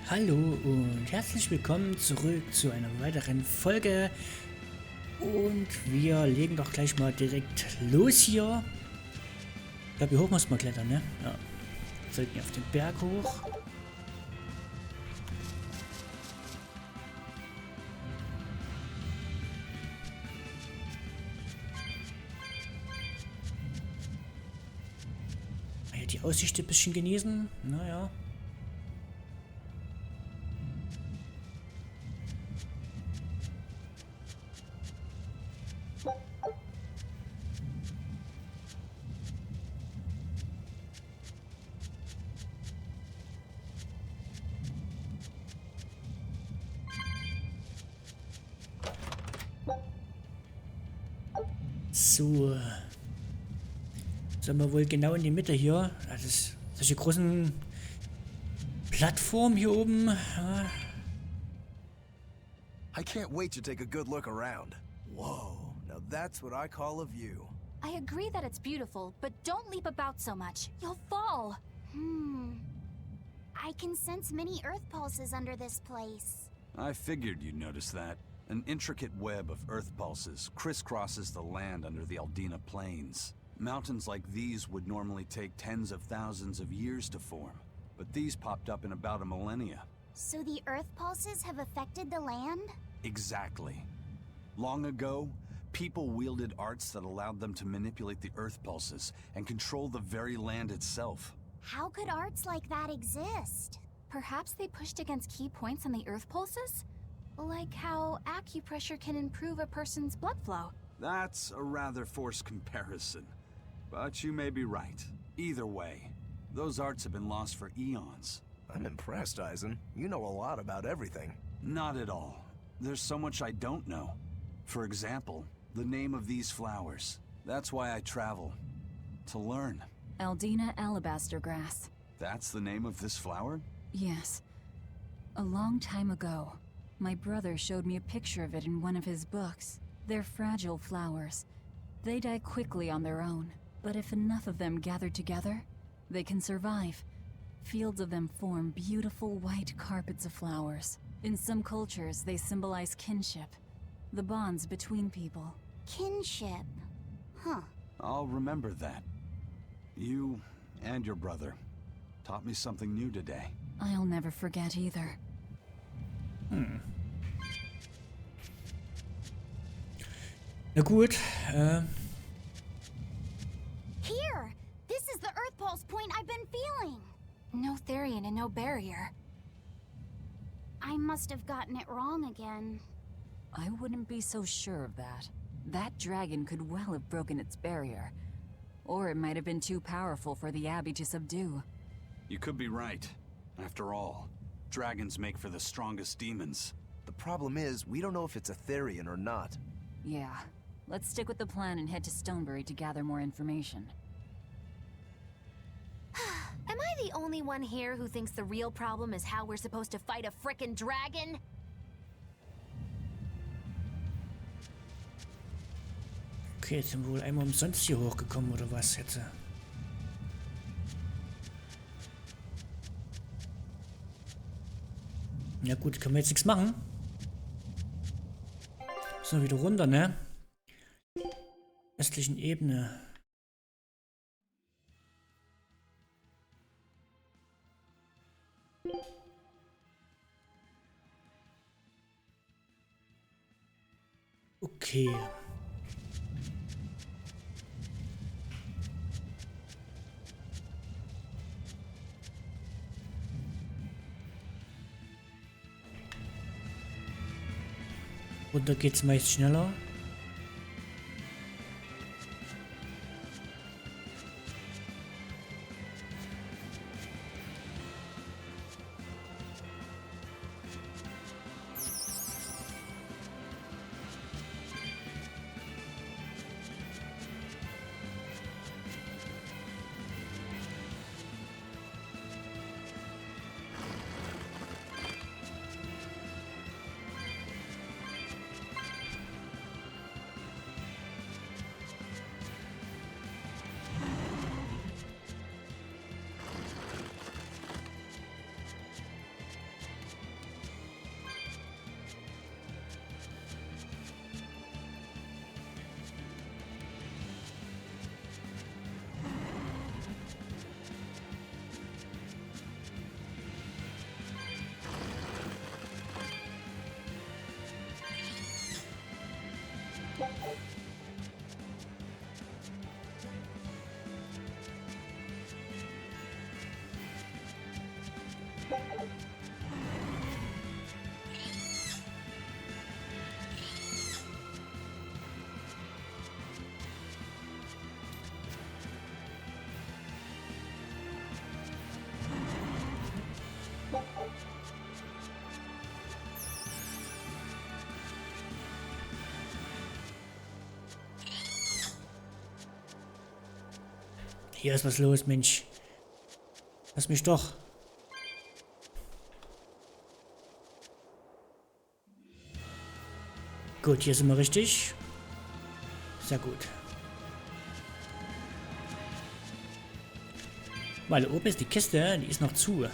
Hallo und herzlich willkommen zurück zu einer weiteren Folge. Und wir legen doch gleich mal direkt los hier. Ich glaube, hier hoch muss man klettern, ne? Ja. Wir sollten hier auf den Berg hoch. Hier die Aussicht ein bisschen genießen. Naja. So. Sollen wir wohl genau in die Mitte hier? Das ist solche großen Plattformen hier oben. Ja. I can't wait to take a good look around. Whoa, now that's what I call a view. I agree that it's beautiful, but don't leap about so much. You'll fall. I can sense many earth pulses under this place. I figured you'd notice that. An intricate web of earth pulses crisscrosses the land under the Aldina Plains. Mountains like these would normally take tens of thousands of years to form, but these popped up in about a millennia. So the earth pulses have affected the land? Exactly. Long ago, people wielded arts that allowed them to manipulate the earth pulses and control the very land itself. How could arts like that exist? Perhaps they pushed against key points on the earth pulses? Like how acupressure can improve a person's blood flow. That's a rather forced comparison, but you may be right. Either way, those arts have been lost for eons. I'm impressed, Eisen. You know a lot about everything. Not at all. There's so much I don't know. For example, the name of these flowers. That's why I travel. To learn. Aldina alabaster grass. That's the name of this flower? Yes. A long time ago, my brother showed me a picture of it in one of his books. They're fragile flowers. They die quickly on their own. But if enough of them gather together, they can survive. Fields of them form beautiful white carpets of flowers. In some cultures, they symbolize kinship. The bonds between people. Kinship. Huh. I'll remember that. You and your brother taught me something new today. I'll never forget either. Na gut, Here! This is the earth pulse point I've been feeling! No Therian and no barrier. I must have gotten it wrong again. I wouldn't be so sure of that. That dragon could well have broken its barrier. Or it might have been too powerful for the Abbey to subdue. You could be right. After all, dragons make for the strongest demons. The problem is, we don't know if it's a Therian or not. Yeah. Let's stick with the plan and head to Stonebury to gather more information. Am I the only one here who thinks the real problem is how we're supposed to fight a frickin' dragon? okay, jetzt sind wir wohl einmal umsonst hier hochgekommen, oder was jetzt? Ja gut, können wir jetzt nichts machen. Müssen wir wieder runter, ne? Östlichen Ebene. Okay. Runter geht's meist schneller. Hier ist was los, Mensch. Lass mich doch. Gut, hier sind wir richtig. Sehr gut. Weil oben ist die Kiste, die ist noch zu.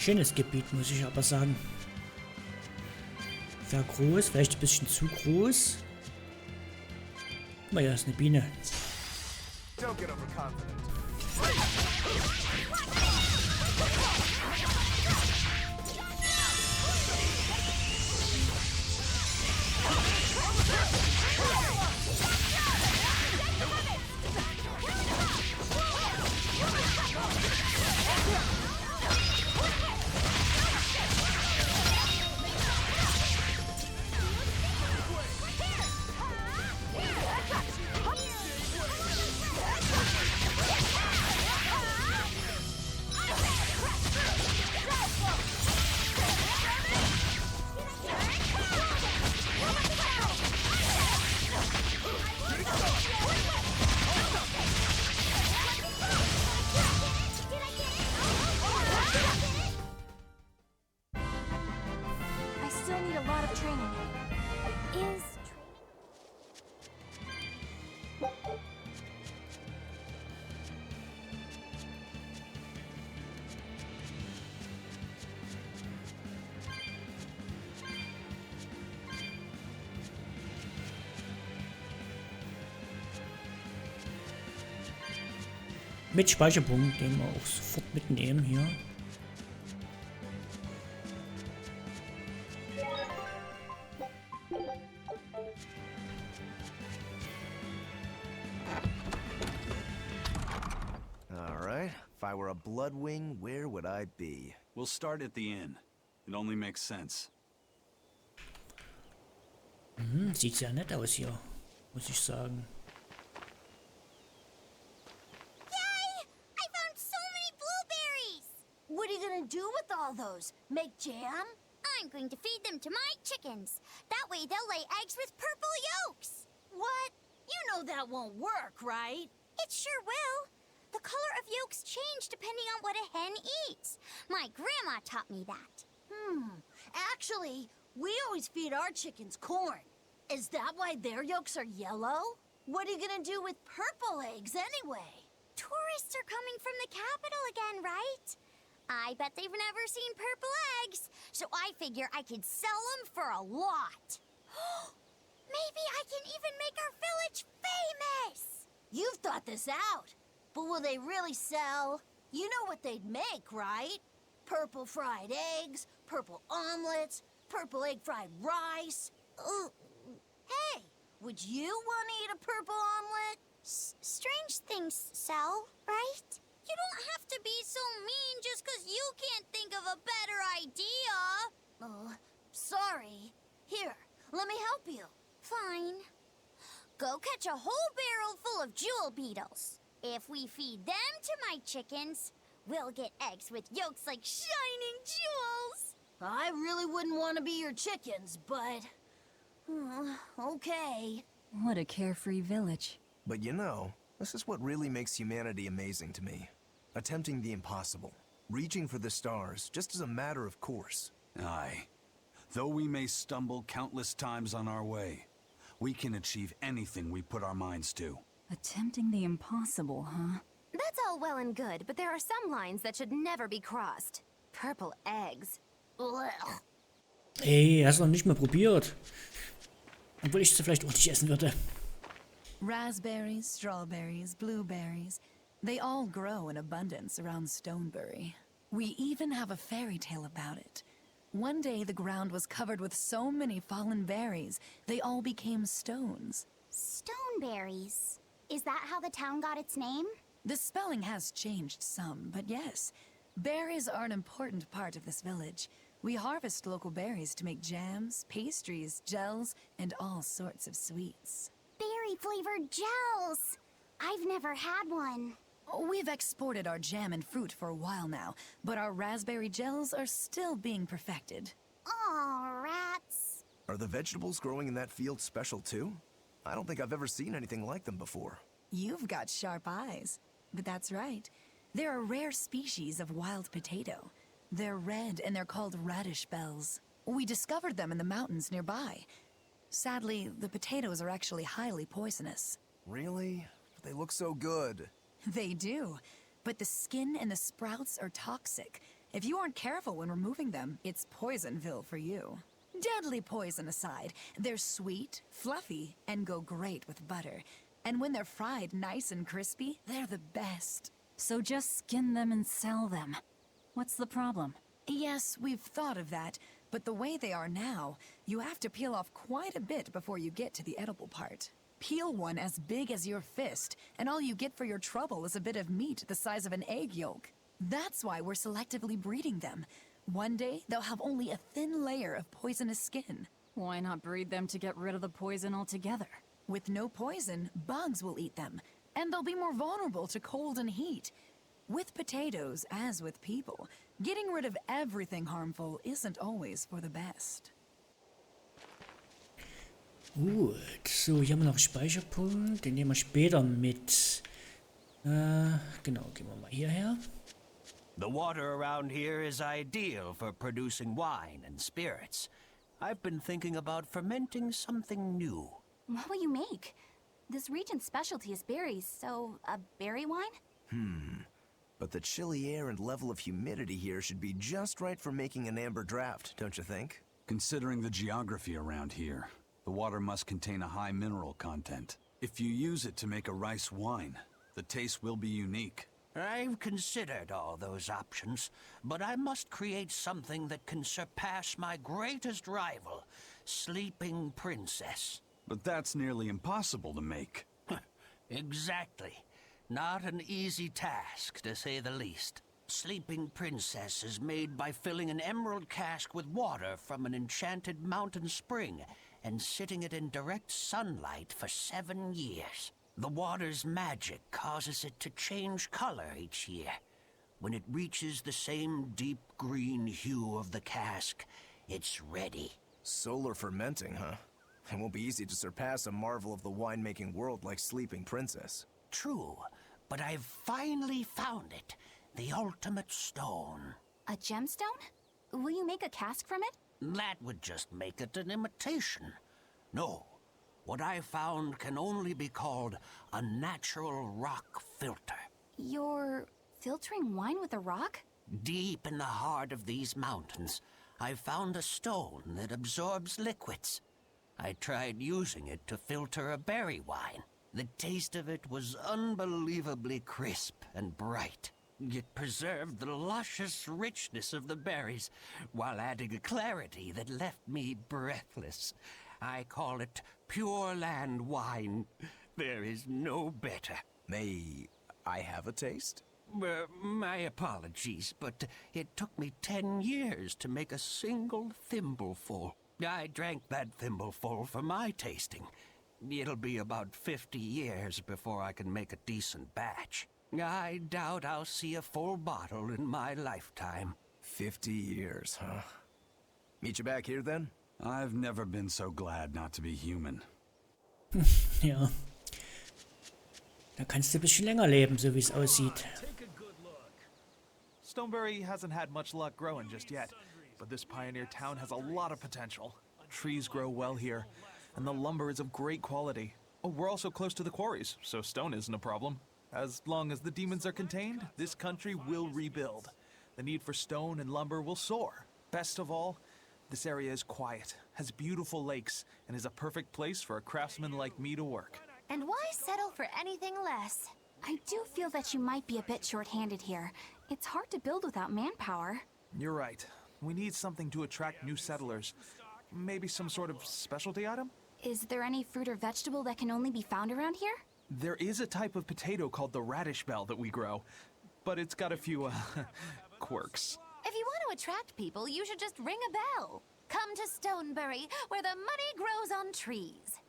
Schönes Gebiet, muss ich aber sagen. Sehr groß, vielleicht ein bisschen zu groß. Guck mal, hier ist eine Biene. Don't get overconfident. I still need a lot of training. Is Mit Speicherpunkt, den wir auch sofort mitnehmen hier. All right. If I were a bloodwing, where would I be? We'll start at the inn. It only makes sense. Sieht sehr nett aus hier, muss ich sagen. I found so many blueberries! What are you gonna do with all those? Make jam? I'm going to feed them to my chickens. That way they'll lay eggs with purple yolks. What? You know that won't work, right? It sure will. The color of yolks change depending on what a hen eats. My grandma taught me that. Actually, we always feed our chickens corn. Is that why their yolks are yellow? What are you gonna do with purple eggs anyway? Tourists are coming from the capital again, right? I bet they've never seen purple eggs, so I figure I could sell them for a lot. Maybe I can even make our village famous! You've thought this out. But will they really sell? You know what they'd make, right? Purple fried eggs, purple omelets, purple egg fried rice. Hey, would you want to eat a purple omelet? Strange things sell, right? You don't have to be so mean just 'cause you can't think of a better idea. Oh, sorry. Here, let me help you. Fine. Go catch a whole barrel full of jewel beetles. If we feed them to my chickens, we'll get eggs with yolks like shining jewels. I really wouldn't want to be your chickens, but... okay. What a carefree village. But you know, this is what really makes humanity amazing to me. Attempting the impossible. Reaching for the stars, just as a matter of course. Aye. Though we may stumble countless times on our way, we can achieve anything we put our minds to. Attempting the impossible, huh? That's all well and good, but there are some lines that should never be crossed. Purple eggs. Ugh. Ey, hast du noch nicht mal probiert. Obwohl ich sie vielleicht auch nicht essen würde. Raspberries, strawberries, blueberries. They all grow in abundance around Stonebury. We even have a fairy tale about it. One day the ground was covered with so many fallen berries, they all became stones. Stoneberries. Is that how the town got its name? The spelling has changed some, but yes. Berries are an important part of this village. We harvest local berries to make jams, pastries, gels, and all sorts of sweets. Berry-flavored gels! I've never had one. We've exported our jam and fruit for a while now, but our raspberry gels are still being perfected. Aw, rats. Are the vegetables growing in that field special too? I don't think I've ever seen anything like them before. You've got sharp eyes. But that's right. They're a rare species of wild potato. They're red and they're called radish bells. We discovered them in the mountains nearby. Sadly, the potatoes are actually highly poisonous. Really? They look so good. They do. But the skin and the sprouts are toxic. If you aren't careful when removing them, it's Poisonville for you. Deadly poison aside, they're sweet, fluffy, and go great with butter. And when they're fried nice and crispy, they're the best. So just skin them and sell them. What's the problem? Yes, we've thought of that, but the way they are now, you have to peel off quite a bit before you get to the edible part. Peel one as big as your fist, and all you get for your trouble is a bit of meat the size of an egg yolk. That's why we're selectively breeding them. One day, they'll have only a thin layer of poisonous skin. Why not breed them to get rid of the poison altogether? With no poison, bugs will eat them, and they'll be more vulnerable to cold and heat. With potatoes, as with people, getting rid of everything harmful isn't always for the best. Gut, so, hier haben wir noch einen Speicherpunkt, den nehmen wir später mit. Genau, gehen wir mal hierher. The water around here is ideal for producing wine and spirits. I've been thinking about fermenting something new. What will you make? This region's specialty is berries, so a berry wine? But the chilly air and level of humidity here should be just right for making an amber draft, don't you think? Considering the geography around here, the water must contain a high mineral content. If you use it to make a rice wine, the taste will be unique. I've considered all those options, but I must create something that can surpass my greatest rival, Sleeping Princess. But that's nearly impossible to make. Exactly. Not an easy task, to say the least. Sleeping Princess is made by filling an emerald cask with water from an enchanted mountain spring and sitting it in direct sunlight for 7 years. The water's magic causes it to change color each year. When it reaches the same deep green hue of the cask, it's ready. Solar fermenting, huh? It won't be easy to surpass a marvel of the winemaking world like Sleeping Princess. True, but I've finally found it. The ultimate stone. A gemstone? Will you make a cask from it? That would just make it an imitation. No, what I found can only be called a natural rock filter. You're filtering wine with a rock? Deep in the heart of these mountains, I found a stone that absorbs liquids. I tried using it to filter a berry wine. The taste of it was unbelievably crisp and bright. It preserved the luscious richness of the berries, while adding a clarity that left me breathless. I call it Pure Land wine. There is no better. May I have a taste? My apologies, but it took me 10 years to make a single thimbleful. I drank that thimbleful for my tasting. It'll be about 50 years before I can make a decent batch. I doubt I'll see a full bottle in my lifetime. 50 years, huh? Meet you back here then? I've never been so glad not to be human. Ja. Da kannst du ein bisschen länger leben, so wie es aussieht. Take a good look. Stonebury hasn't had much luck growing just yet. but this pioneer town has a lot of potential. Trees grow well here, and the lumber is of great quality. Oh, we're also close to the quarries, so stone isn't a problem. As long as the demons are contained, this country will rebuild. The need for stone and lumber will soar. Best of all, this area is quiet, has beautiful lakes, and is a perfect place for a craftsman like me to work. And why settle for anything less? I do feel that you might be a bit short-handed here. It's hard to build without manpower. You're right. We need something to attract new settlers. Maybe some sort of specialty item? Is there any fruit or vegetable that can only be found around here? There is a type of potato called the radish bell that we grow, but it's got a few, quirks. If you want to attract people, you should just ring a bell. Come to Stonebury, where the money grows on trees.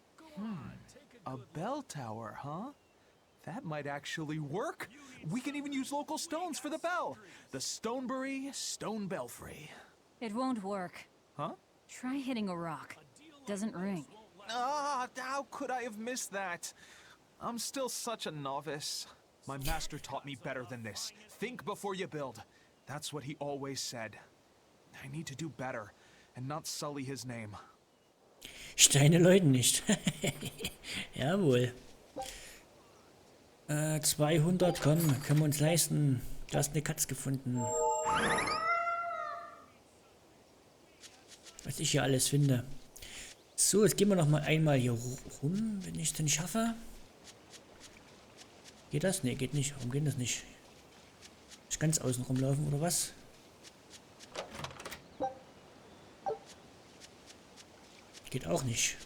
A bell tower, huh? That might actually work. We can even use local stones for the bell. The Stonebury Stone Belfry. It won't work. Huh? Try hitting a rock. Doesn't ring. Ah, how could I have missed that? I'm still such a novice. My master taught me better than this. Think before you build. That's what he always said. I need to do better and not sully his name. Steine läuten nicht. Jawohl. 200, komm, können wir uns leisten. Du hast eine Katz gefunden. Was ich hier alles finde. So, jetzt gehen wir noch mal einmal hier rum, wenn ich es denn schaffe. Geht das? Ne, geht nicht. Warum geht das nicht? Ich ganz außen rumlaufen, oder was? Geht auch nicht.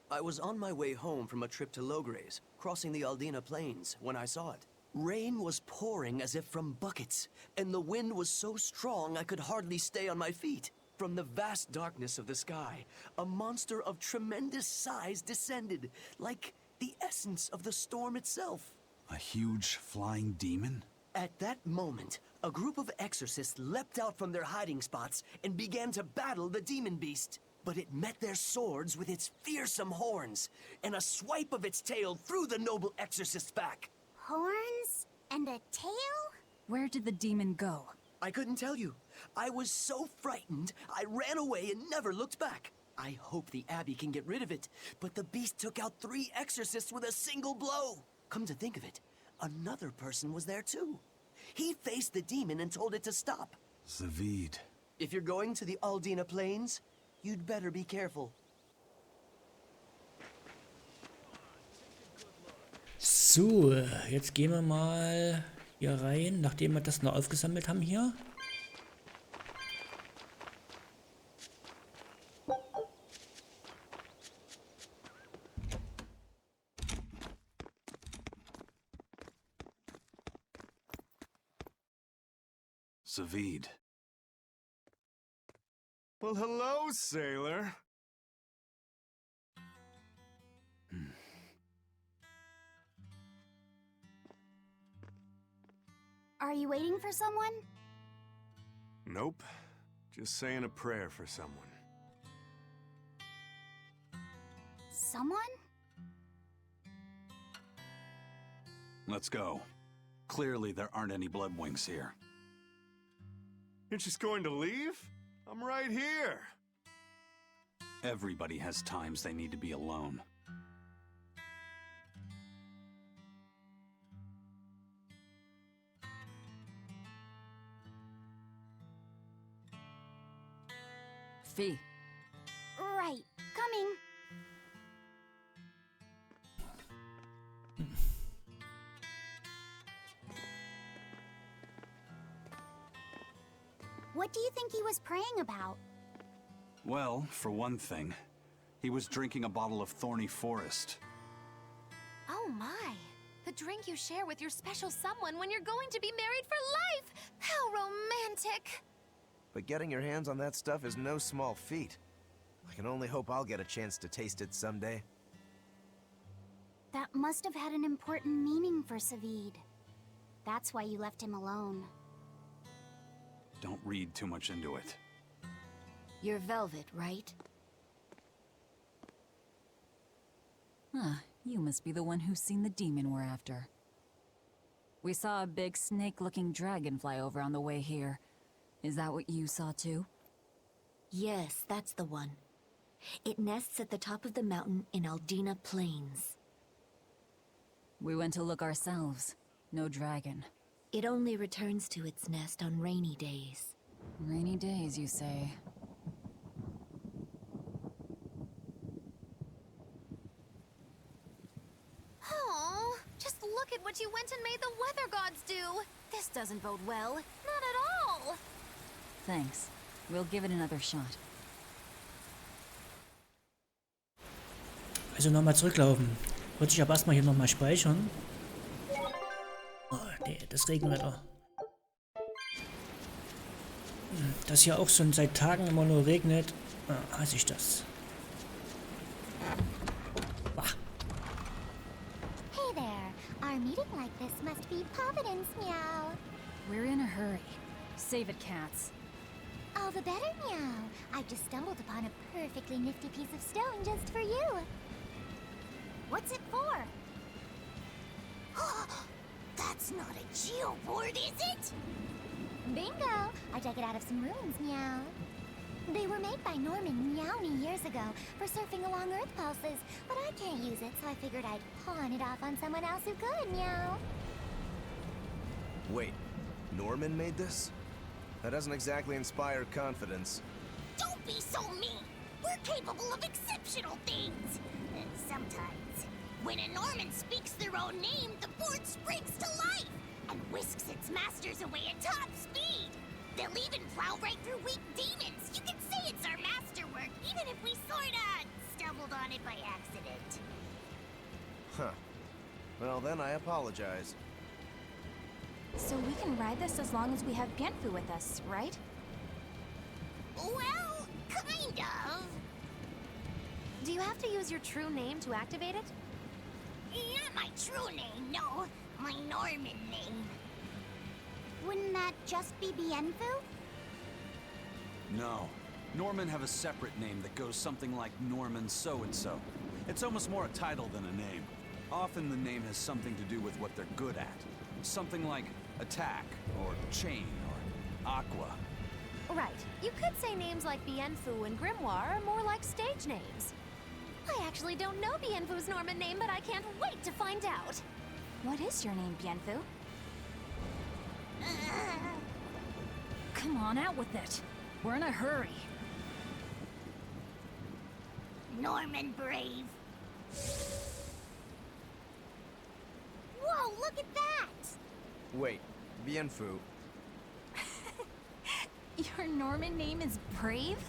I was on my way home from a trip to Logres, crossing the Aldina Plains, when I saw it. Rain was pouring as if from buckets, and the wind was so strong I could hardly stay on my feet. From the vast darkness of the sky, a monster of tremendous size descended, like the essence of the storm itself. A huge flying demon? At that moment, a group of exorcists leapt out from their hiding spots and began to battle the demon beast. But it met their swords with its fearsome horns, and a swipe of its tail threw the noble exorcist's back. Horns? And a tail? Where did the demon go? I couldn't tell you. I was so frightened, I ran away and never looked back. I hope the Abbey can get rid of it, but the beast took out 3 exorcists with a single blow. Come to think of it, another person was there too. He faced the demon and told it to stop. Zavid. If you're going to the Aldina Plains, you'd better be careful. So, jetzt gehen wir mal hier rein, nachdem wir das noch aufgesammelt haben hier. Zavid. Well, hello, sailor. Are you waiting for someone? Nope. Just saying a prayer for someone. Someone? Let's go. Clearly there aren't any bloodwings here. You're just going to leave? I'm right here. Everybody has times they need to be alone. Fee. Right, coming. What do you think he was praying about? Well, for one thing, he was drinking a bottle of Thorny Forest. Oh my. The drink you share with your special someone when you're going to be married for life! How romantic! But getting your hands on that stuff is no small feat. I can only hope I'll get a chance to taste it someday. That must have had an important meaning for Savid. That's why you left him alone. Don't read too much into it. You're Velvet, right? Huh, you must be the one who's seen the demon we're after. We saw a big snake-looking dragon fly over on the way here. Is that what you saw too? Yes, that's the one. It nests at the top of the mountain in Aldina Plains. We went to look ourselves. No dragon. It only returns to its nest on rainy days. Rainy days, you say? Oh, just look at what you went and made the weather gods do. This doesn't bode well. Not at all. Thanks. We'll give it another shot. Also nochmal zurücklaufen. Wollte ich aber erstmal hier nochmal speichern. Oh, nee, das Regenwetter. Das hier auch schon seit Tagen immer nur regnet. Ah, hasse ich das. Bah. Hey there. Our meeting like this must be Providence, meow. We're in a hurry. Save it, cats. All the better, meow. I've just stumbled upon a perfectly nifty piece of stone just for you. What's it for? That's not a geoboard, is it? Bingo! I dug it out of some ruins, meow. They were made by Norman Meowny years ago for surfing along Earth pulses, but I can't use it, so I figured I'd pawn it off on someone else who could, meow. Wait, Norman made this? That doesn't exactly inspire confidence. Don't be so mean. We're capable of exceptional things. Sometimes. When a Norman speaks their own name, the board springs to life and whisks its masters away at top speed. They'll even plow right through weak demons. You can say it's our masterwork, even if we sorta stumbled on it by accident. Huh. Well, then I apologize. So we can ride this as long as we have Bienfu with us, right? Well, kind of. Do you have to use your true name to activate it? Not my true name, no. My Norman name. Wouldn't that just be Bienfu? No. Norman have a separate name that goes something like Norman so-and-so. It's almost more a title than a name. Often the name has something to do with what they're good at. Something like attack, or chain, or aqua. Right. You could say names like Bienfu and Grimoire are more like stage names. I actually don't know Bienfu's Norman name, but I can't wait to find out. What is your name, Bienfu? Come on, out with it. We're in a hurry. Norman Brave. Whoa, look at that! Wait, Bienfu. Your Norman name is Brave?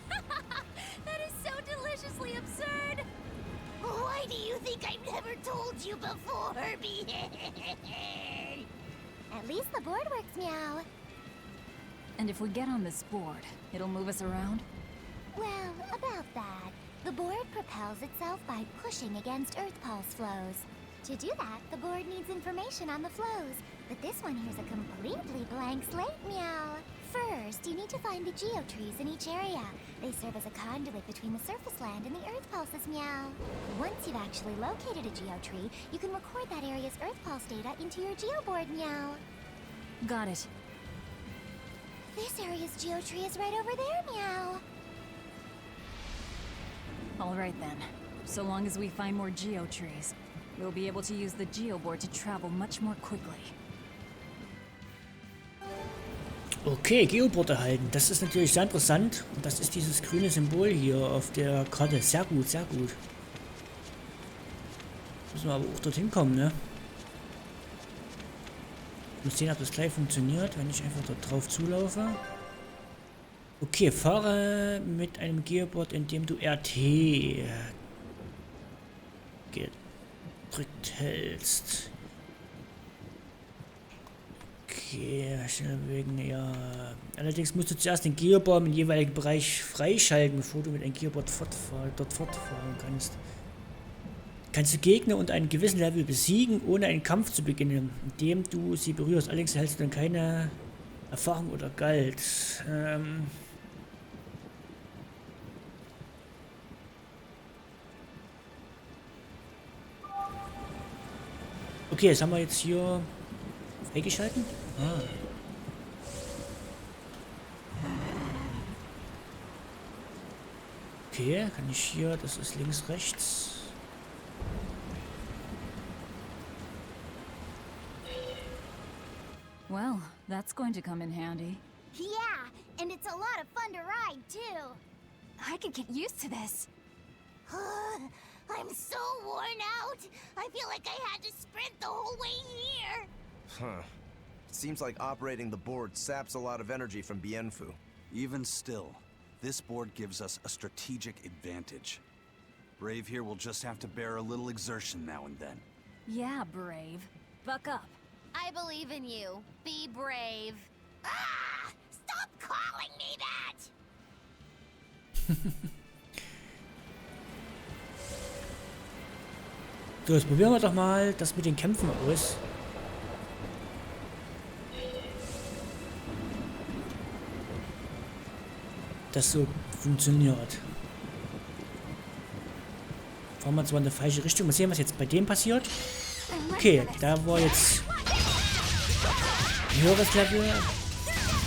That is so deliciously absurd! Why do you think I've never told you before, Bien? At least the board works, meow. And if we get on this board, it'll move us around? Well, about that. The board propels itself by pushing against Earth pulse flows. To do that, the board needs information on the flows. But this one here's a completely blank slate, meow. First, you need to find the geotrees in each area. They serve as a conduit between the surface land and the Earth pulses, meow. Once you've actually located a geotree, you can record that area's Earth pulse data into your geoboard, meow. Got it. This area's geotree is right over there, meow. Alright then. So long as we find more geotrees, we'll be able to use the geoboard to travel much more quickly. Okay, Geoboard erhalten. Das ist natürlich sehr interessant. Und das ist dieses grüne Symbol hier auf der Karte. Sehr gut, sehr gut. Müssen wir aber auch dorthin kommen, ne? Ich muss sehen, ob das gleich funktioniert, wenn ich einfach dort drauf zulaufe. Okay, fahre mit einem Geoboard, indem du RT gedrückt hältst. Okay, schnell bewegen, ja. Allerdings musst du zuerst den Gearbaum im jeweiligen Bereich freischalten, bevor du mit einem Gearboard dort fortfahren kannst. Kannst du Gegner unter einem gewissen Level besiegen, ohne einen Kampf zu beginnen, indem du sie berührst. Allerdings erhältst du dann keine Erfahrung oder Geld. Okay, das haben wir jetzt hier freigeschalten. Ah. Okay, kann ich hier, das ist links, rechts. Well, that's going to come in handy. Yeah, and it's a lot of fun to ride, too. I could get used to this. I'm so worn out. I feel like I had to sprint the whole way here. Huh. Seems like operating the board saps a lot of energy from Bienfu. Even still, this board gives us a strategic advantage. Brave here will just have to bear a little exertion now and then. Yeah, Brave. Buck up. I believe in you. Be brave. Ah! Stop calling me that! So, jetzt probieren wir doch mal das mit den Kämpfen aus. Das so funktioniert. Fahren wir zwar in die falsche Richtung. Mal sehen, was jetzt bei dem passiert. Okay, da war jetzt ein höheres Level.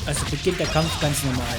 Also beginnt der Kampf ganz normal.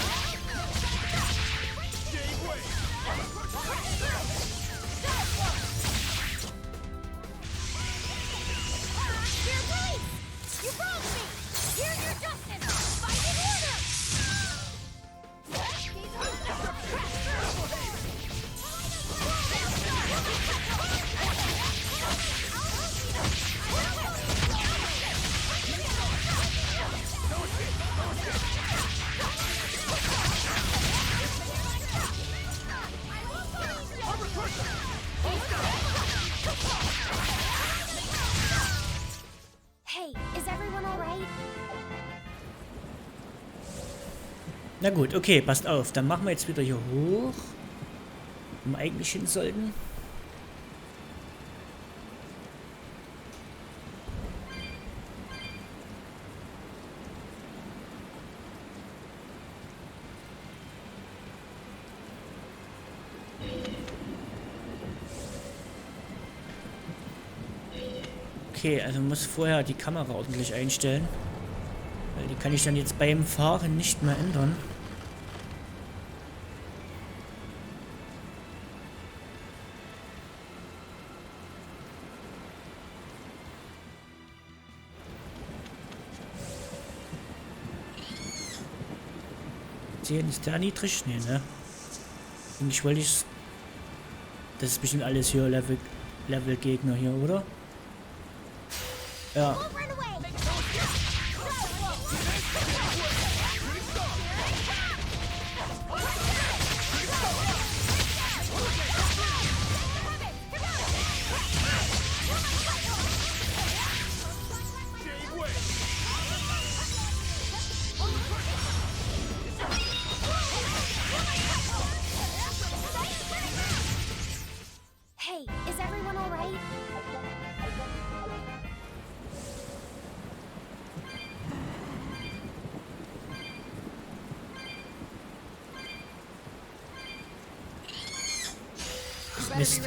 Na gut, okay, passt auf. Dann machen wir jetzt wieder hier hoch. Wo wir eigentlich hin sollten. Okay, also muss vorher die Kamera ordentlich einstellen. Weil die kann ich dann jetzt beim Fahren nicht mehr ändern. Ist der niedrig? Nee, ne? Eigentlich wollte ich... Das ist bestimmt alles hier Level-Gegner hier, oder? Ja. Mist.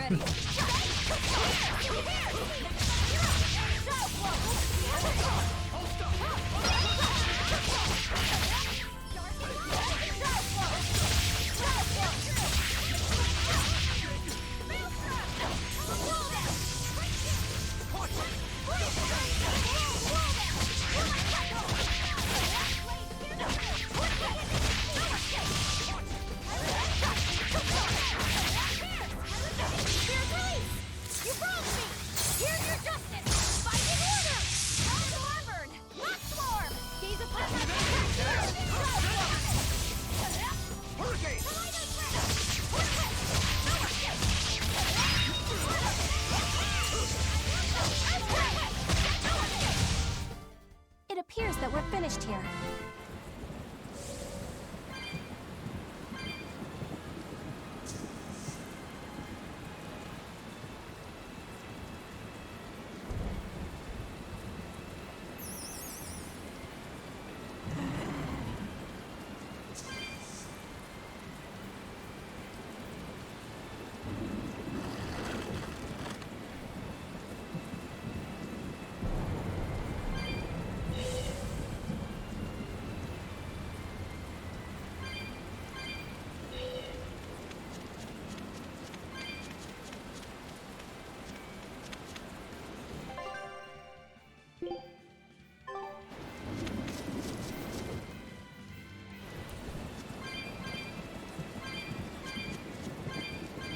vanished here.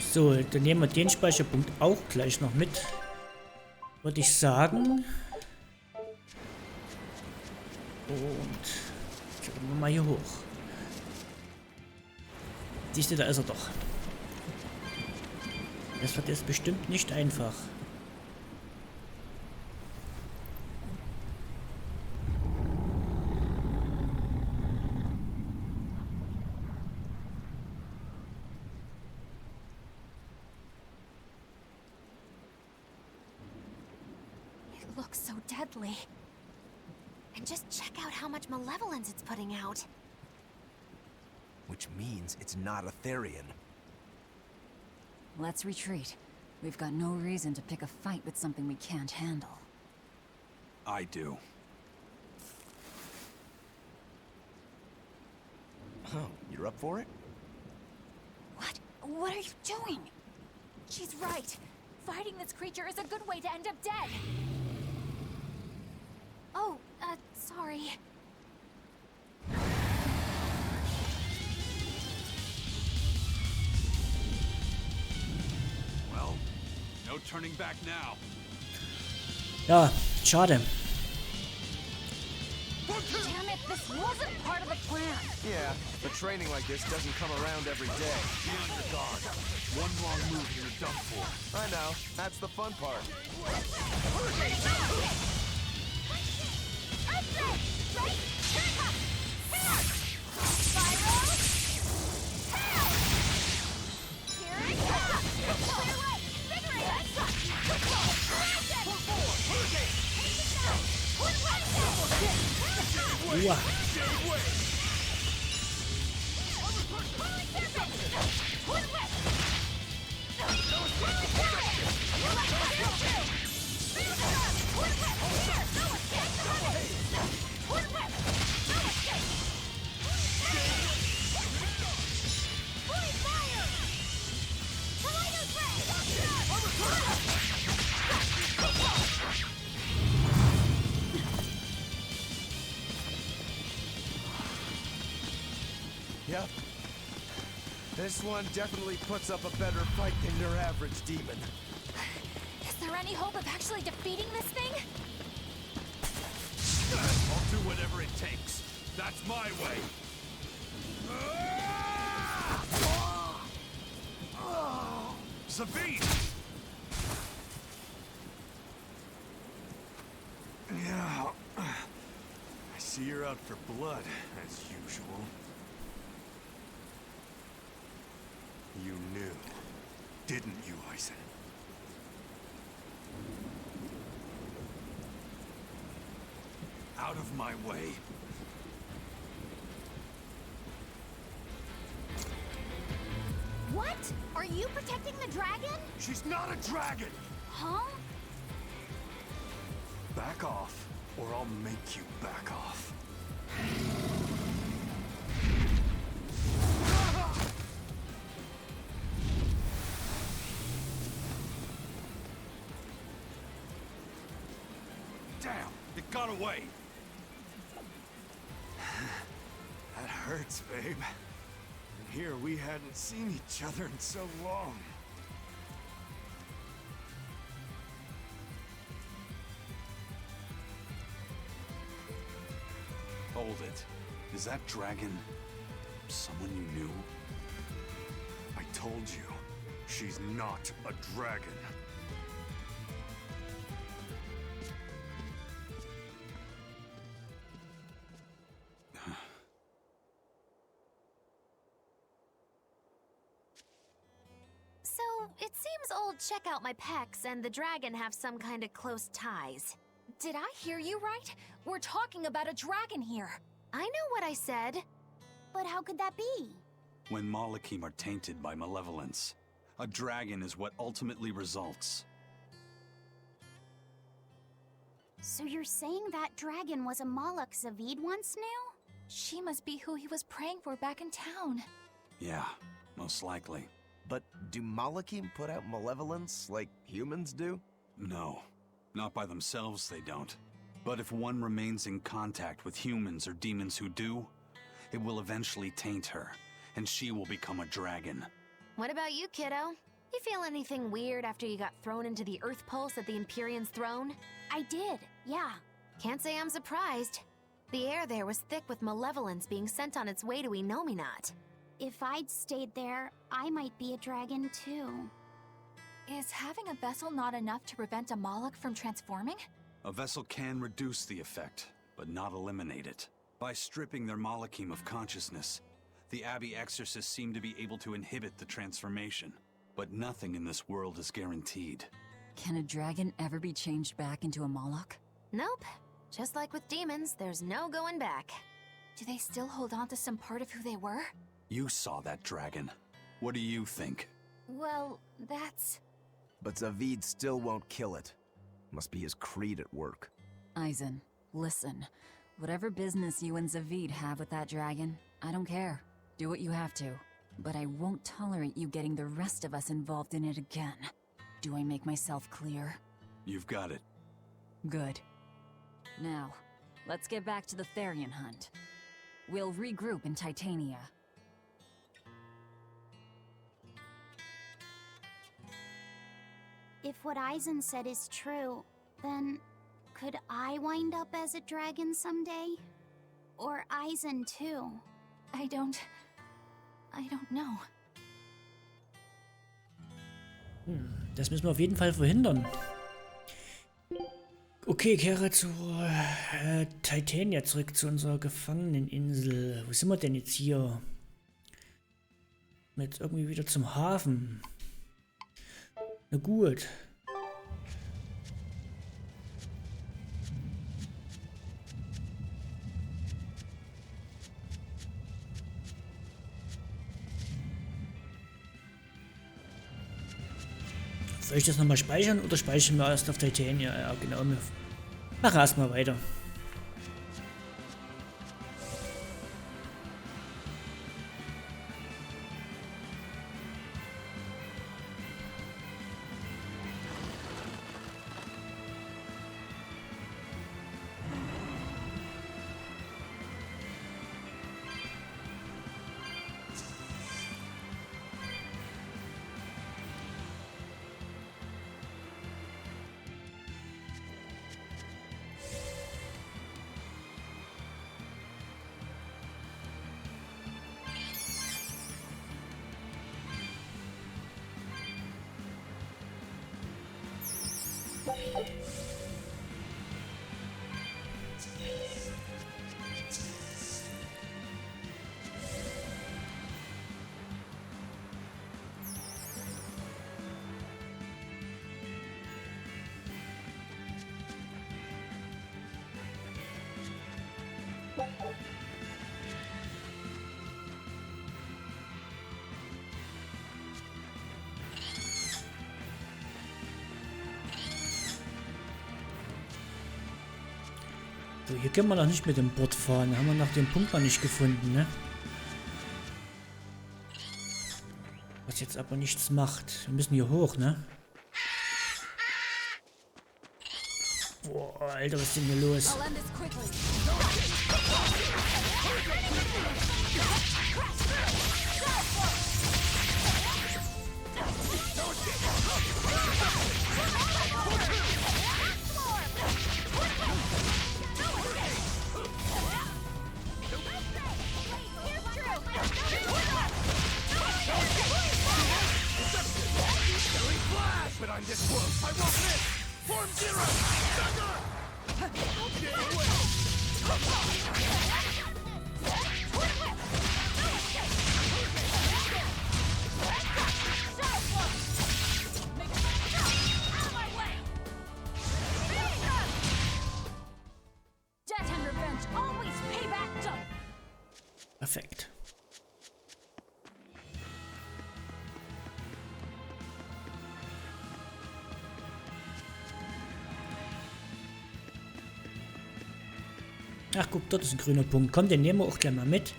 So, dann nehmen wir den Speicherpunkt auch gleich noch mit. Würde ich sagen. Und gehen wir mal hier hoch. Siehst du, da ist er doch. Das wird jetzt bestimmt nicht einfach. Looks so deadly. And just check out how much malevolence it's putting out. Which means it's not a Therian. Let's retreat. We've got no reason to pick a fight with something we can't handle. I do. Oh, you're up for it? What? What are you doing? She's right. Fighting this creature is a good way to end up dead. Oh, sorry. Well, no turning back now. Ja, schade. Damn it, this wasn't part of the plan. Yeah, but training like this doesn't come around every day. Be on your guard. One wrong move and you're done for. I know, that's the fun part. Uah. Yep. This one definitely puts up a better fight than your average demon. Is there any hope of actually defeating this thing? I'll do whatever it takes. That's my way. Sabine! Yeah. I see you're out for blood, as usual. You knew, didn't you, Eisen? Out of my way. What? Are you protecting the dragon? She's not a dragon! Huh? Back off, or I'll make you back off. Damn, it got away. That hurts, babe. And here we hadn't seen each other in so long. Hold it. Is that dragon someone you knew? I told you, she's not a dragon. it seems old Check Out My Pecs and the dragon have some kind of close ties. Did I hear you right? We're talking about a dragon here. I know what I said. But how could that be? When Malachim are tainted by malevolence, a dragon is what ultimately results. So you're saying that dragon was a Moloch Zavid once knew? She must be who he was praying for back in town. Yeah, most likely. But do Malachim put out malevolence like humans do? No, not by themselves they don't. But if one remains in contact with humans or demons who do, it will eventually taint her, and she will become a dragon. What about you, kiddo? You feel anything weird after you got thrown into the Earth Pulse at the Empyrean's throne? I did, yeah. Can't say I'm surprised. The air there was thick with malevolence being sent on its way to Enominat. If I'd stayed there, I might be a dragon too. Is having a vessel not enough to prevent a Moloch from transforming? A vessel can reduce the effect, but not eliminate it. By stripping their Malachim of consciousness, the Abbey exorcists seem to be able to inhibit the transformation. But nothing in this world is guaranteed. Can a dragon ever be changed back into a Moloch? Nope. Just like with demons, there's no going back. Do they still hold on to some part of who they were? You saw that dragon. What do you think? Well, that's... But Zavid still won't kill it. Must be his creed at work. Eisen, listen. Whatever business you and Zavid have with that dragon, I don't care. Do what you have to. But I won't tolerate you getting the rest of us involved in it again. Do I make myself clear? You've got it. Good. Now, let's get back to the Therian hunt. We'll regroup in Titania. If what Eisen said is true, then could I wind up as a dragon someday? Or Eisen too? I don't know. Das müssen wir auf jeden Fall verhindern. Okay, kehre zur Titania zurück, zu unserer Gefangeneninsel. Wo sind wir denn jetzt hier? Jetzt irgendwie wieder zum Hafen. Na gut. Soll ich das nochmal speichern oder speichern wir erst auf Titania? Ja, genau. Wir machen erstmal weiter. So, hier können wir noch nicht mit dem Boot fahren. Haben wir noch den Punkt noch nicht gefunden, ne? Was jetzt aber nichts macht. Wir müssen hier hoch, ne? Boah, Alter, was ist denn hier los? But I'm this close. I won't miss. Form zero. Perfekt. Ach, guck, dort ist ein grüner Punkt. Komm, den nehmen wir auch gleich mal mit.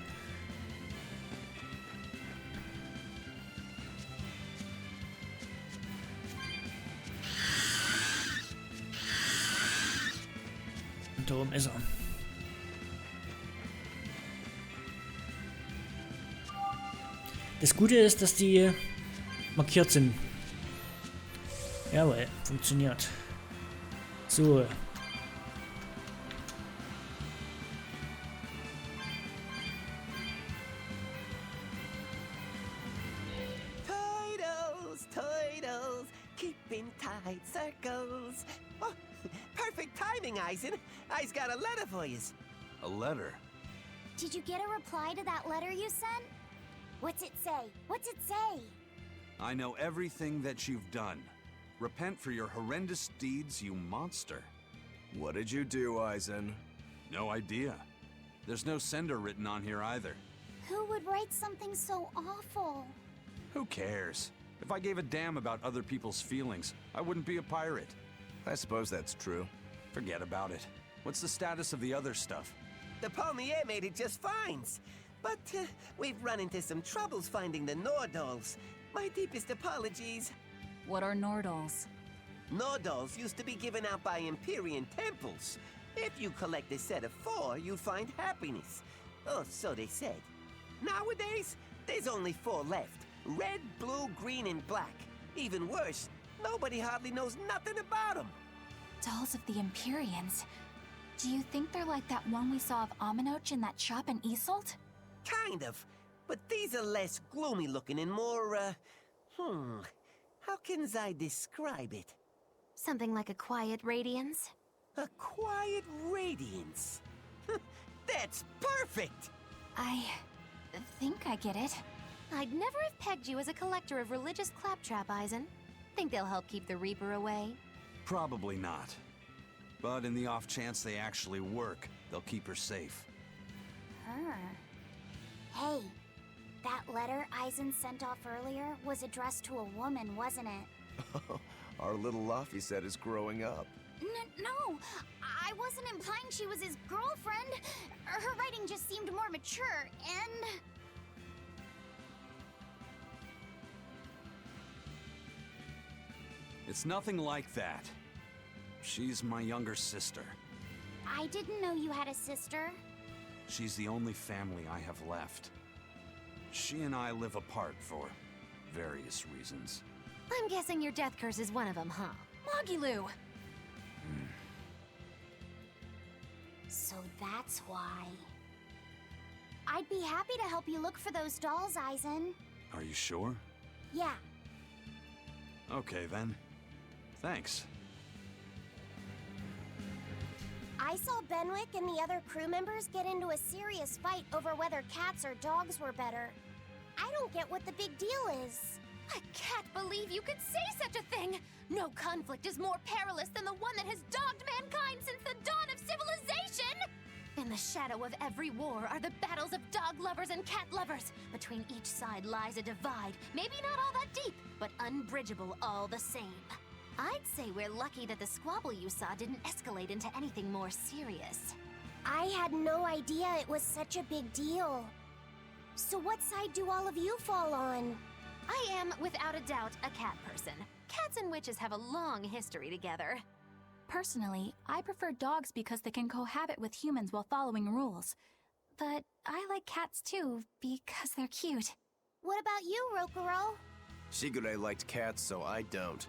Und da oben ist er. Das Gute ist, dass die markiert sind. Jawohl, funktioniert. So. Toidles, keeping tight circles. Oh, perfect timing, Eisen. I's got a letter for yous. A letter? Did you get a reply to that letter you sent? What's it say? What's it say? I know everything that you've done. Repent for your horrendous deeds, you monster. What did you do, Eisen? No idea. There's no sender written on here either. Who would write something so awful? Who cares? If I gave a damn about other people's feelings, I wouldn't be a pirate. I suppose that's true. Forget about it. What's the status of the other stuff? The Palmier made it just fine. But we've run into some troubles finding the Nordals. My deepest apologies. What are Nordals? Nordals used to be given out by Empyrean temples. If you collect a set of 4, you'd find happiness. Oh, so they said. Nowadays, there's only 4 left. Red, blue, green, and black. Even worse, nobody hardly knows nothing about them. Dolls of the Empyreans. Do you think they're like that one we saw of Aminoch in that shop in Isolt? Kind of. But these are less gloomy looking and more, how can I describe it? Something like a quiet radiance? A quiet radiance. That's perfect! I think I get it. I'd never have pegged you as a collector of religious claptrap, Eisen. Think they'll help keep the Reaper away? Probably not. But in the off chance they actually work, they'll keep her safe. Hey, that letter Eisen sent off earlier was addressed to a woman, wasn't it? Our little Laphicet is growing up. No, I wasn't implying she was his girlfriend. Her writing just seemed more mature, and... It's nothing like that. She's my younger sister. I didn't know you had a sister. She's the only family I have left. She and I live apart for various reasons. I'm guessing your death curse is one of them, huh? Mogiloo! So that's why. I'd be happy to help you look for those dolls, Eisen. Are you sure? Yeah. Okay, then. Thanks. I saw Benwick and the other crew members get into a serious fight over whether cats or dogs were better. I don't get what the big deal is. I can't believe you could say such a thing! No conflict is more perilous than the one that has dogged mankind since the dawn of civilization! In the shadow of every war are the battles of dog lovers and cat lovers. Between each side lies a divide, maybe not all that deep, but unbridgeable all the same. I'd say we're lucky that the squabble you saw didn't escalate into anything more serious. I had no idea it was such a big deal. So what side do all of you fall on? I am, without a doubt, a cat person. Cats and witches have a long history together. Personally, I prefer dogs because they can cohabit with humans while following rules. But I like cats too, because they're cute. What about you, Rokuro? Shigure liked cats, so I don't.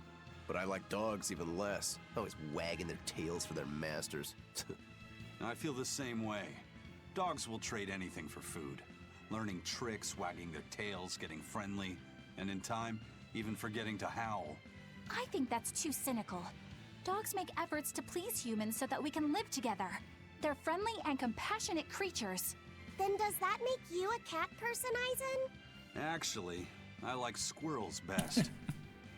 But I like dogs even less. Always wagging their tails for their masters. I feel the same way. Dogs will trade anything for food. Learning tricks, wagging their tails, getting friendly, and in time, even forgetting to howl. I think that's too cynical. Dogs make efforts to please humans so that we can live together. They're friendly and compassionate creatures. Then does that make you a cat person, Eisen? Actually, I like squirrels best.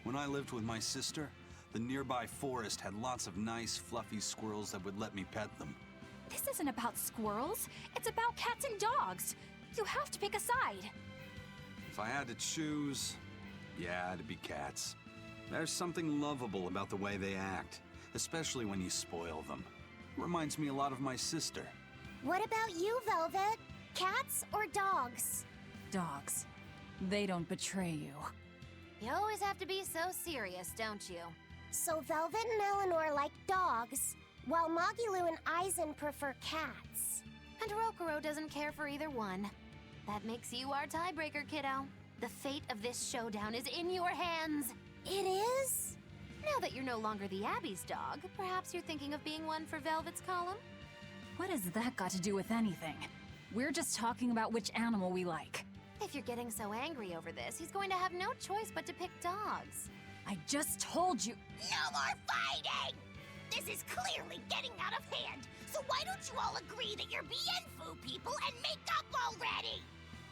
When I lived with my sister, the nearby forest had lots of nice, fluffy squirrels that would let me pet them. This isn't about squirrels. It's about cats and dogs. You have to pick a side. If I had to choose, yeah, it'd be cats. There's something lovable about the way they act, especially when you spoil them. Reminds me a lot of my sister. What about you, Velvet? Cats or dogs? Dogs. They don't betray you. You always have to be so serious, don't you? So Velvet and Eleanor like dogs, while Magilu and Eisen prefer cats. And Rokuro doesn't care for either one. That makes you our tiebreaker, kiddo. The fate of this showdown is in your hands. It is? Now that you're no longer the Abbey's dog, perhaps you're thinking of being one for Velvet's column? What has that got to do with anything? We're just talking about which animal we like. If you're getting so angry over this, he's going to have no choice but to pick dogs. I just told you. No more fighting! This is clearly getting out of hand, so why don't you all agree that you're Bienfu people and make up already?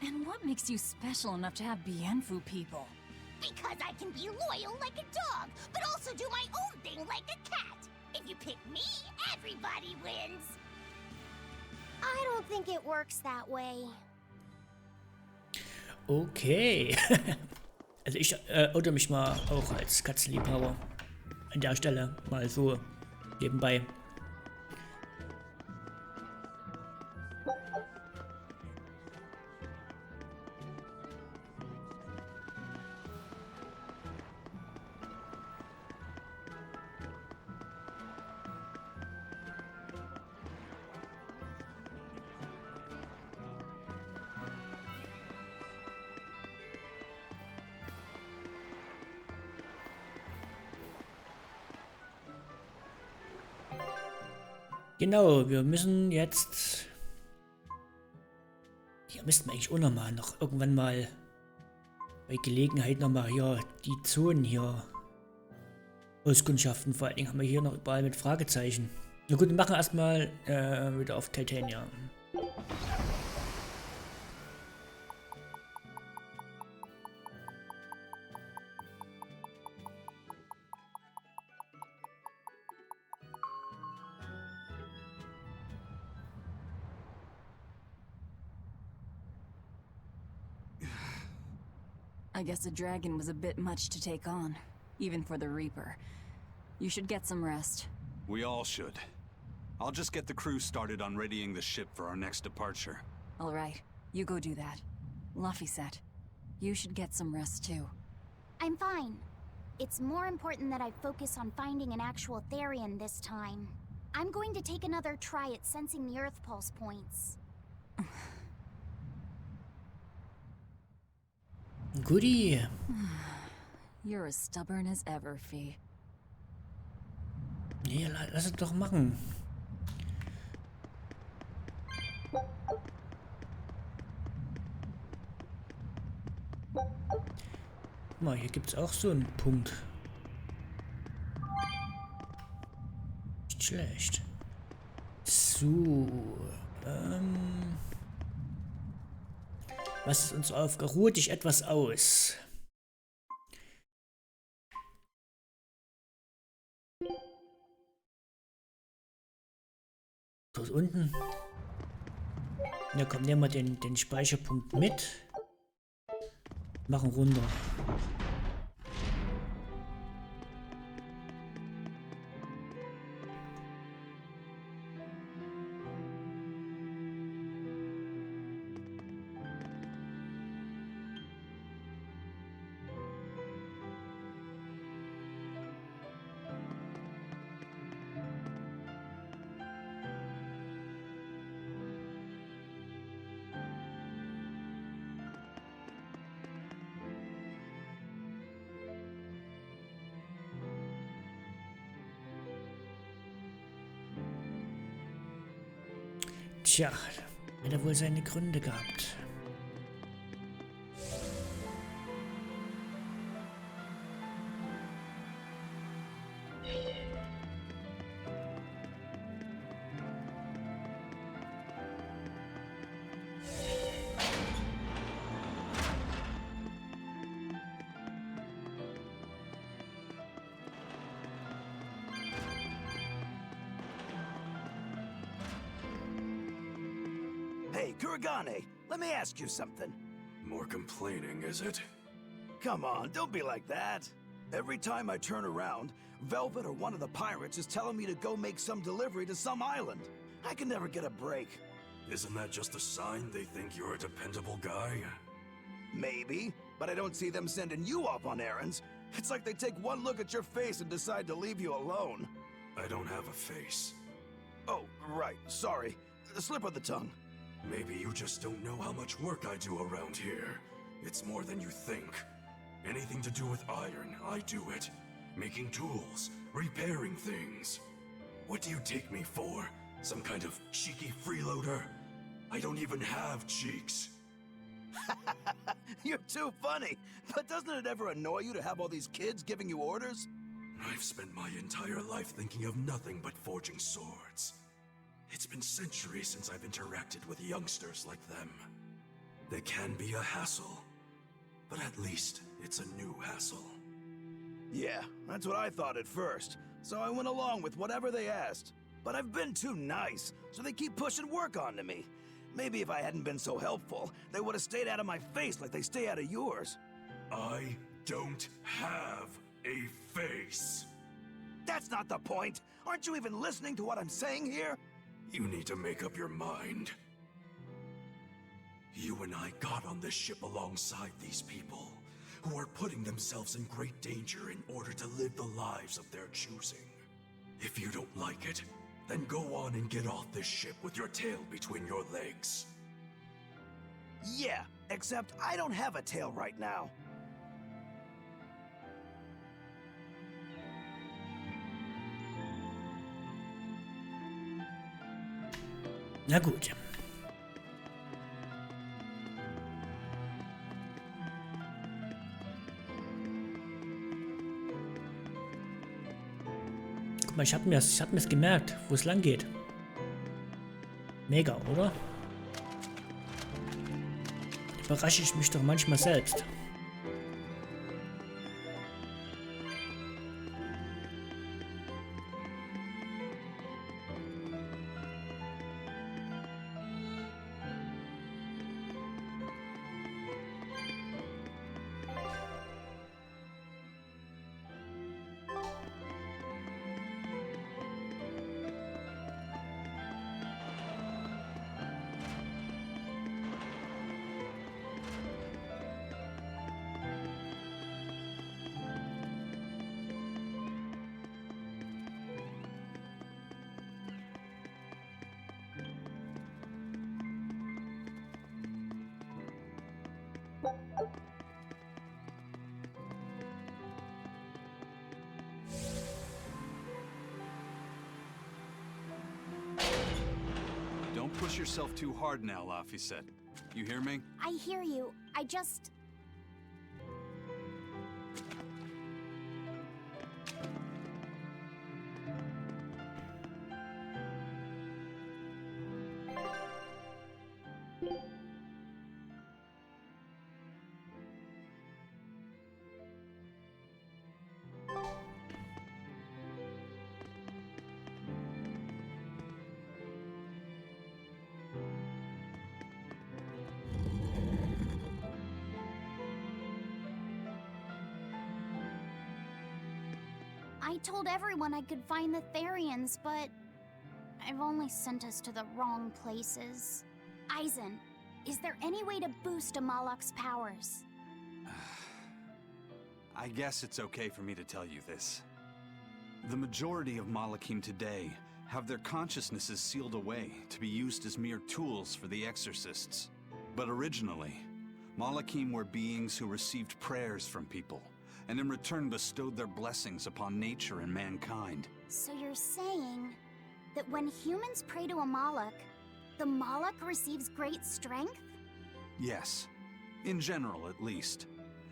And what makes you special enough to have Bienfu people? Because I can be loyal like a dog, but also do my own thing like a cat. If you pick me, everybody wins. I don't think it works that way. Okay. Also ich oute mich mal auch als Katzenliebhaber. An der Stelle mal so nebenbei. Genau, wir müssen jetzt... Hier müssten wir eigentlich auch nochmal irgendwann mal bei Gelegenheit nochmal hier die Zonen hier auskundschaften. Vor allen Dingen haben wir hier noch überall mit Fragezeichen. Na gut, wir machen erstmal wieder auf Titania. I guess a dragon was a bit much to take on, even for the Reaper. You should get some rest. We all should. I'll just get the crew started on readying the ship for our next departure. All right, you go do that. Laphicet, you should get some rest too. I'm fine. It's more important that I focus on finding an actual Therian this time. I'm going to take another try at sensing the Earth Pulse points. Goodie. You're as stubborn as ever, Fee. Nee, lass es doch machen. Guck mal, hier gibt's auch so einen Punkt. Nicht schlecht. So. Was ist uns Aufgabe? Ruhe dich etwas aus. Dort unten. Ja komm, nehmen wir den Speicherpunkt mit. Machen runter. Tja, hat er wohl seine Gründe gehabt. Hey, Kuragane! Let me ask you something. More complaining, is it? Come on, don't be like that. Every time I turn around, Velvet or one of the pirates is telling me to go make some delivery to some island. I can never get a break. Isn't that just a sign they think you're a dependable guy? Maybe, but I don't see them sending you off on errands. It's like they take one look at your face and decide to leave you alone. I don't have a face. Oh, right, sorry. A slip of the tongue. Maybe you just don't know how much work I do around here. It's more than you think. Anything to do with iron, I do it. Making tools, repairing things. What do you take me for? Some kind of cheeky freeloader? I don't even have cheeks. You're too funny. But doesn't it ever annoy you to have all these kids giving you orders? I've spent my entire life thinking of nothing but forging swords. It's been centuries since I've interacted with youngsters like them. They can be a hassle, but at least it's a new hassle. Yeah, that's what I thought at first, so I went along with whatever they asked. But I've been too nice, so they keep pushing work onto me. Maybe if I hadn't been so helpful, they would have stayed out of my face like they stay out of yours. I don't have a face. That's not the point. Aren't you even listening to what I'm saying here? You need to make up your mind. You and I got on this ship alongside these people, who are putting themselves in great danger in order to live the lives of their choosing. If you don't like it, then go on and get off this ship with your tail between your legs. Yeah, except I don't have a tail right now. Na gut. Guck mal, ich hab mir's gemerkt, wo es lang geht. Mega, oder? Überrasche ich mich doch manchmal selbst. Don't push yourself too hard now, Laphicet. You hear me? I hear you. I just... I told everyone I could find the Therians, but I've only sent us to the wrong places. Eisen, is there any way to boost Amalok's powers? I guess it's okay for me to tell you this. The majority of Malakim today have their consciousnesses sealed away to be used as mere tools for the exorcists. But originally, Malakim were beings who received prayers from people, and in return bestowed their blessings upon nature and mankind. So you're saying that when humans pray to a Malak, the Malak receives great strength? Yes. In general, at least.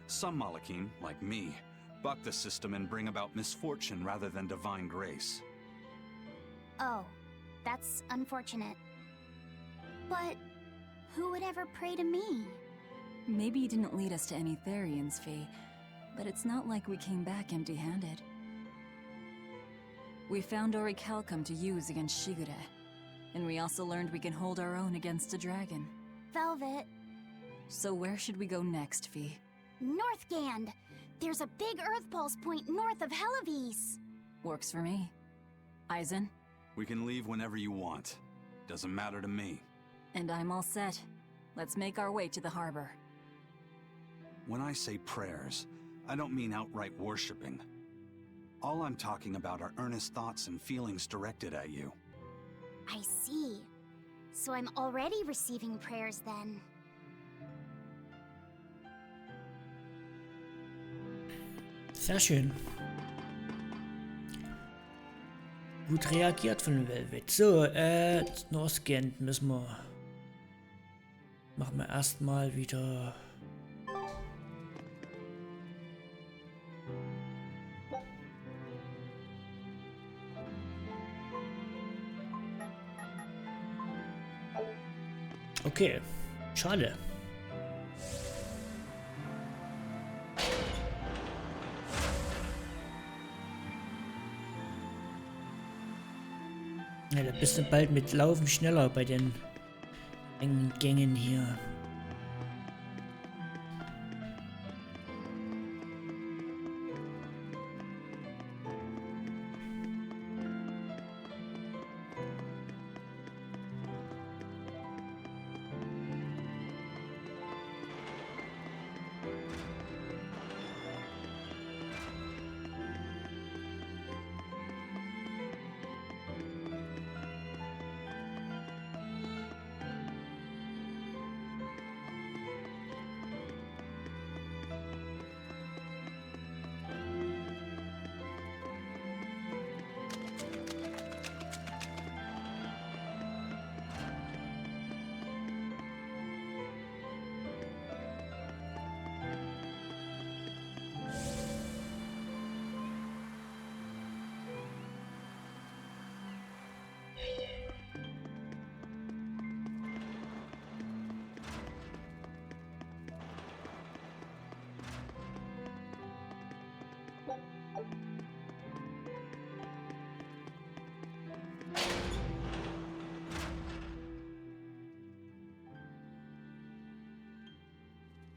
Some Malakim, like me, buck the system and bring about misfortune rather than divine grace. Oh, that's unfortunate. But who would ever pray to me? Maybe you didn't lead us to any Therians, Fee, but it's not like we came back empty-handed. We found Orichalcum to use against Shigure, and we also learned we can hold our own against a dragon. Velvet. So where should we go next, Fee? Northgand. There's a big Earth Pulse point north of Helivis. Works for me. Eisen? We can leave whenever you want. Doesn't matter to me. And I'm all set. Let's make our way to the harbor. When I say prayers, I don't mean outright worshipping. All I'm talking about are earnest thoughts and feelings directed at you. I see. So I'm already receiving prayers then. Sehr schön. Gut reagiert von Velvet. So, Northgand müssen wir... Machen wir erstmal wieder... Okay, schade. Ja, da bist du bald mit Laufen schneller bei den engen Gängen hier.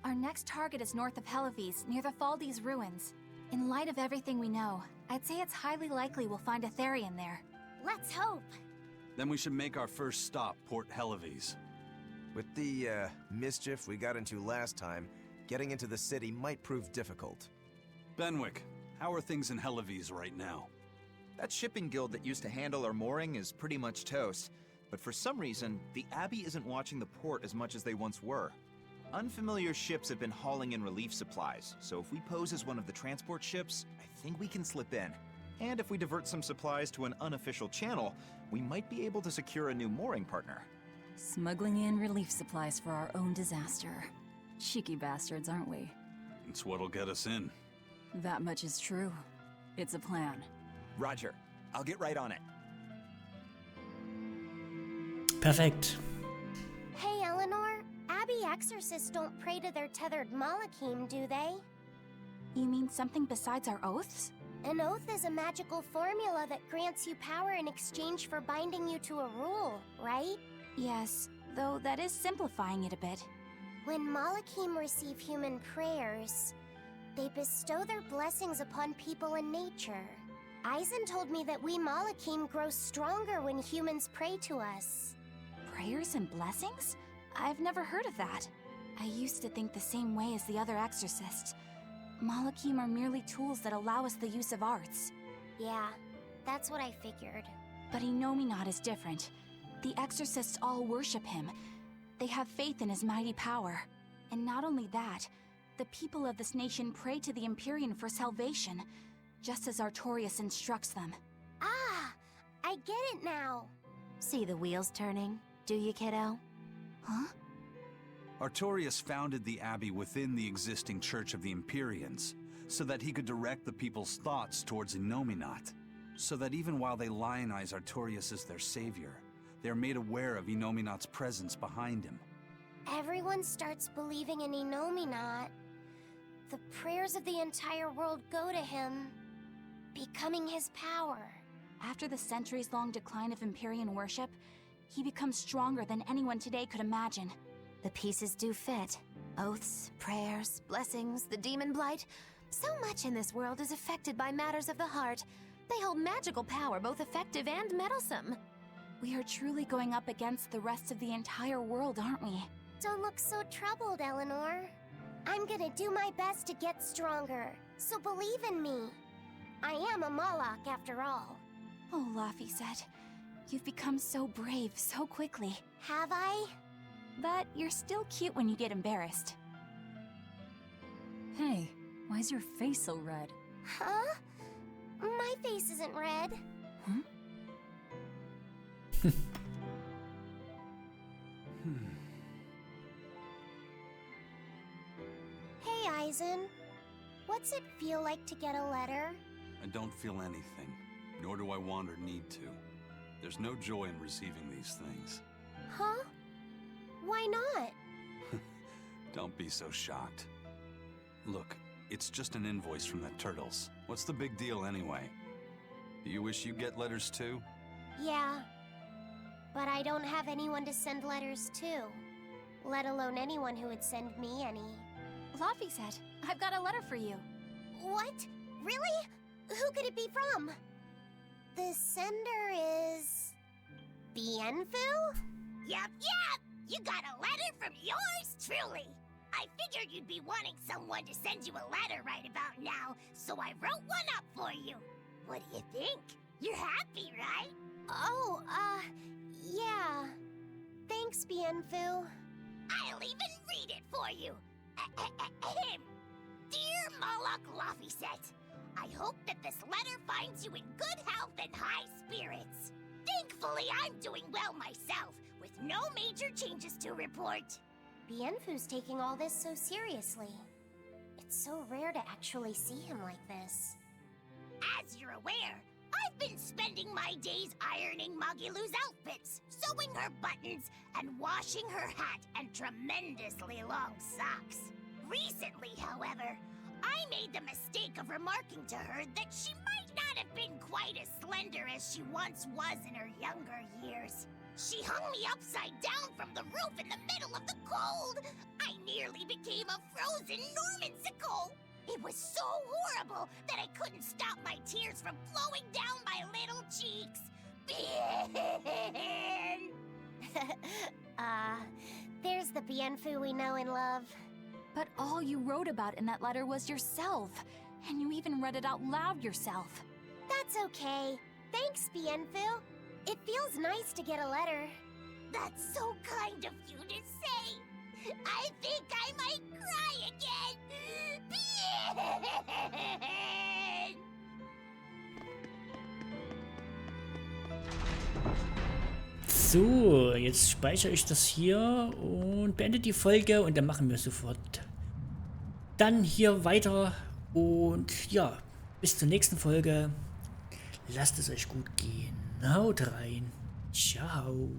Our next target is north of Helivis, near the Faldi's ruins. In light of everything we know, I'd say it's highly likely we'll find a Therian there. Let's hope. Then we should make our first stop, Port Helivis. With the, mischief we got into last time, getting into the city might prove difficult. Benwick, how are things in Helivis right now? That shipping guild that used to handle our mooring is pretty much toast. But for some reason, the Abbey isn't watching the port as much as they once were. Unfamiliar ships have been hauling in relief supplies, so if we pose as one of the transport ships, I think we can slip in. And if we divert some supplies to an unofficial channel, we might be able to secure a new mooring partner. Smuggling in relief supplies for our own disaster. Cheeky bastards, aren't we? It's what'll get us in. That much is true. It's a plan. Roger. I'll get right on it. Perfekt. Hey, Eleanor. Abbey exorcists don't pray to their tethered Malachim, do they? You mean something besides our oaths? An oath is a magical formula that grants you power in exchange for binding you to a rule, right? Yes, though that is simplifying it a bit. When Malachim receive human prayers, they bestow their blessings upon people and nature. Eisen told me that we Malachim grow stronger when humans pray to us. Prayers and blessings? I've never heard of that. I used to think the same way as the other exorcists. Malachim are merely tools that allow us the use of arts. Yeah, that's what I figured. But Inomata is different. The exorcists all worship him. They have faith in his mighty power. And not only that, the people of this nation pray to the Empyrean for salvation, just as Artorias instructs them. Ah, I get it now. See the wheels turning, do you, kiddo? Huh? Artorias founded the Abbey within the existing Church of the Empyreans, so that he could direct the people's thoughts towards Inomata, so that even while they lionize Artorias as their savior, they're made aware of Inomata's presence behind him. Everyone starts believing in Inomata. The prayers of the entire world go to him, becoming his power. After the centuries-long decline of Empyrean worship, he becomes stronger than anyone today could imagine. The pieces do fit. Oaths, prayers, blessings, the demon blight. So much in this world is affected by matters of the heart. They hold magical power, both effective and meddlesome. We are truly going up against the rest of the entire world, aren't we? Don't look so troubled, Eleanor. I'm gonna do my best to get stronger, so believe in me. I am a Moloch after all. Oh, Laphicet, you've become so brave so quickly. Have I? But you're still cute when you get embarrassed. Hey, why's your face so red? Huh? My face isn't red. Hey, Eisen. What's it feel like to get a letter? I don't feel anything, nor do I want or need to. There's no joy in receiving these things. Huh? Why not? Don't be so shocked. Look, it's just an invoice from the Turtles. What's the big deal anyway? Do you wish you get letters too? Yeah. But I don't have anyone to send letters to. Let alone anyone who would send me any. Laphicet, I've got a letter for you. What? Really? Who could it be from? The sender is... Bienfu? Yup. You got a letter from yours truly. I figured you'd be wanting someone to send you a letter right about now, so I wrote one up for you. What do you think? You're happy, right? Oh, yeah. Thanks, Bienfu. I'll even read it for you. Dear Moloch Laphicet, I hope that this letter finds you in good health and high spirits. Thankfully, I'm doing well myself, with no major changes to report. Bienfu's taking all this so seriously. It's so rare to actually see him like this. As you're aware, I've been spending my days ironing Magilu's outfits, sewing her buttons, and washing her hat and tremendously long socks. Recently, however, I made the mistake of remarking to her that she might not have been quite as slender as she once was in her younger years. She hung me upside down from the roof in the middle of the cold. I nearly became a frozen Normansicle. It was so horrible that I couldn't stop my tears from flowing down my little cheeks. There's the Bienfu we know and love. But all you wrote about in that letter was yourself. And you even read it out loud yourself. That's okay. Thanks, Bienfu. It feels nice to get a letter. That's so kind of you to say. I think I might cry again. So, jetzt speichere ich das hier und beende die Folge und dann machen wir sofort dann hier weiter. Und ja, bis zur nächsten Folge. Lasst es euch gut gehen. Haut rein. Ciao.